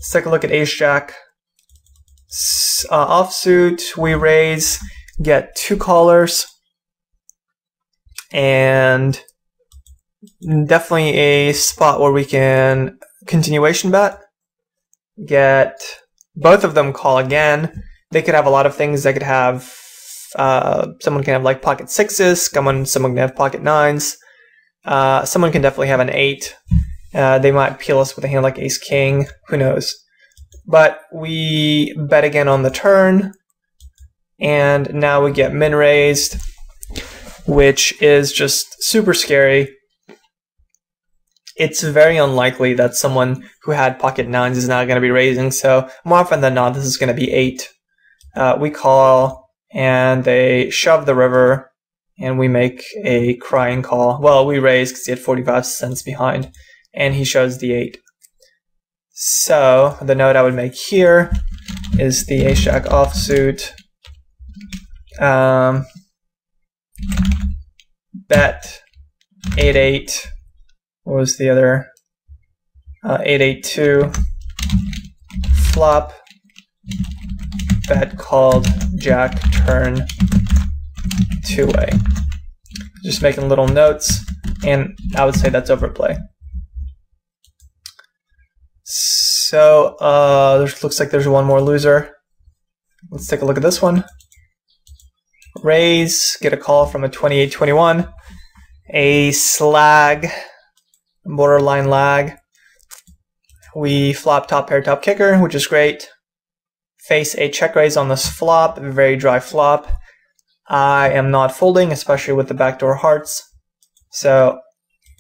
Let's take a look at ace jack. Offsuit, we raise, get 2 callers, and definitely a spot where we can continuation bet. Get both of them call again. They could have a lot of things. They could have someone can have like pocket 6s. Someone can have pocket 9s. Someone can definitely have an 8. They might peel us with a hand like ace king. Who knows? But we bet again on the turn, and now we get min raised, which is just super scary. It's very unlikely that someone who had pocket 9s is not going to be raising, so more often than not this is going to be 8. We call, and they shove the river, and we make a crying call. Well, we raise because he had 45 cents behind, and he shows the 8. So the note I would make here is the ace jack offsuit. Bet 8-8. What was the other? 8-8-2. Flop. Bet called jack turn 2-way. Just making little notes, and I would say that's overplay. So looks like there's one more loser. Let's take a look at this one. Raise, get a call from a 28-21. A slag, borderline lag. We flop top pair top kicker, which is great. Face a check raise on this flop, a very dry flop. I am not folding, especially with the backdoor hearts. So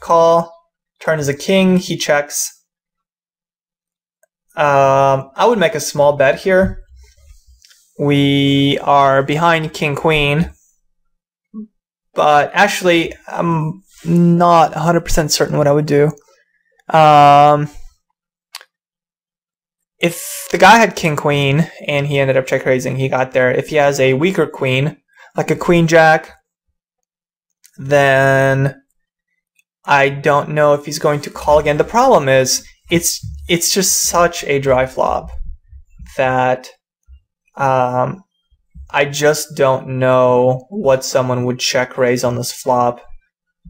call, turn is a king, he checks. I would make a small bet here. We are behind king queen, but actually I'm not 100% certain what I would do. If the guy had king queen and he ended up check raising, he got there. If he has a weaker queen, like a queen jack, then I don't know if he's going to call again. The problem is it's just such a dry flop that I just don't know what someone would check raise on this flop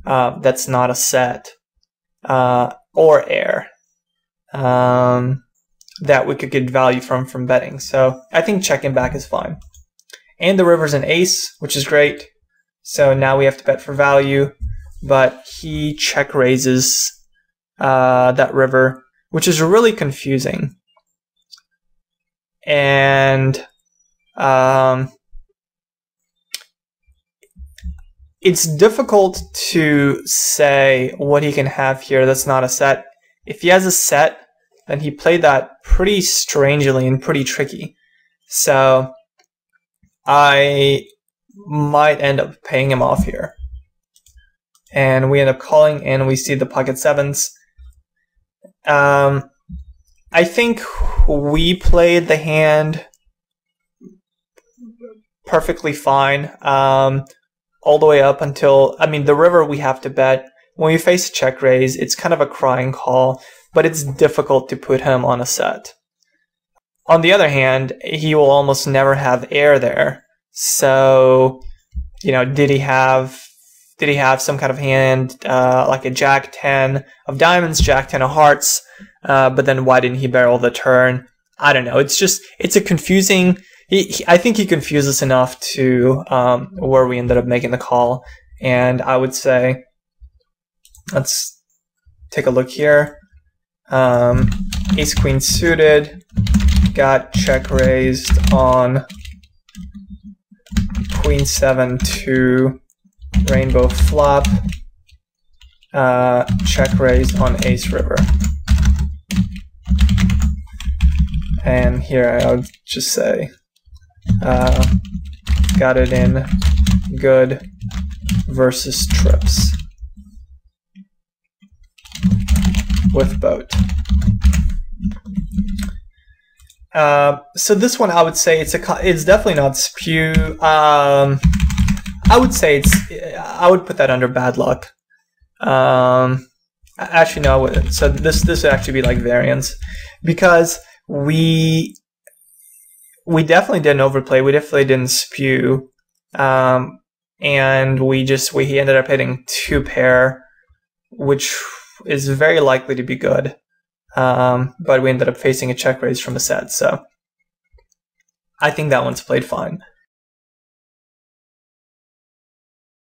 that's not a set or air that we could get value from betting. So I think checking back is fine. And the river's an ace, which is great. So now we have to bet for value, but he check raises that river, which is really confusing. And it's difficult to say what he can have here that's not a set. If he has a set, then he played that pretty strangely and pretty tricky. So I might end up paying him off here. And we end up calling, and we see the pocket 7s. I think we played the hand perfectly fine all the way up until, I mean, the river we have to bet. When we face a check raise, it's kind of a crying call, but it's difficult to put him on a set. On the other hand, he will almost never have air there. So, you know, did he have some kind of hand like a jack 10 of diamonds, jack 10 of hearts, but then why didn't he barrel the turn? I don't know. It's a confusing. I think he confused us enough to where we ended up making the call. And I would say, let's take a look here. Ace queen suited, got check raised on queen 7-2 rainbow flop, check raised on ace river. And here I would just say, got it in good versus trips with boat. So this one I would say it's definitely not spew. I would say I would put that under bad luck. Actually no, I wouldn't. So this would actually be like variance, because we definitely didn't overplay. We definitely didn't spew. And he ended up hitting 2-pair, which is very likely to be good. But we ended up facing a check raise from a set, so I think that one's played fine.